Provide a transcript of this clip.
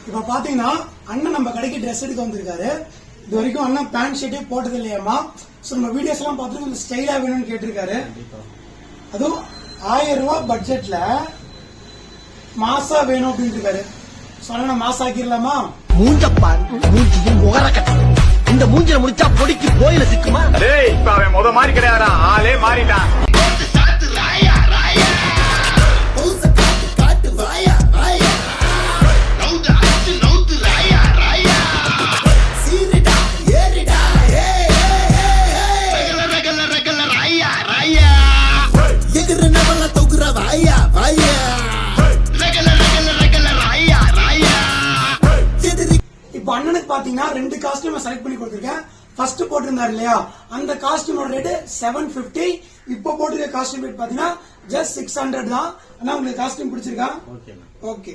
இப்ப பாத்தீங்கன்னா அண்ணன் நம்ம கடைக்கு ட்ரெஸ் எடுக்க வந்திருக்காரு. இது வரைக்கும் அண்ணன் பேண்ட் ஷர்ட்டே போட்டது இல்லையாமா. சோ நம்ம வீடியோஸ் எல்லாம் பார்த்துட்டு கொஞ்சம் ஸ்டைலா வேணும்னு கேட்டிருக்காரு. அதுவும் 1000 ரூபாய் பட்ஜெட்ல மாசா வேணும் அப்படின்னு இருக்காரு. சொன்னா மாசா ஆக்கிடலாமா? மூஞ்சப்பான் மூஞ்சியும் முகரக்கட்ட இந்த மூஞ்சில முடிச்சா பொடிக்கு போயில சிக்குமா? இப்ப அவன் முத மாதிரி கிடையாதா, ஆளே மாறிட்டான். இப்ப அண்ணனுக்கு பாத்தீங்கன்னா 2 காஸ்டியூம் செலக்ட் பண்ணி கொடுத்திருக்கேன். ஃபர்ஸ்ட் போட்டிருந்தாரு இல்லையா, அந்த காஸ்டியூமோட ரேட் 750. இப்ப போட்டிருக்க காஸ்டியூம் ரேட் பாத்தீங்கன்னா ஜஸ்ட் 600 தான். ஆனா உங்களுக்கு காஸ்டியூம் பிடிச்சிருக்கா? ஓகே.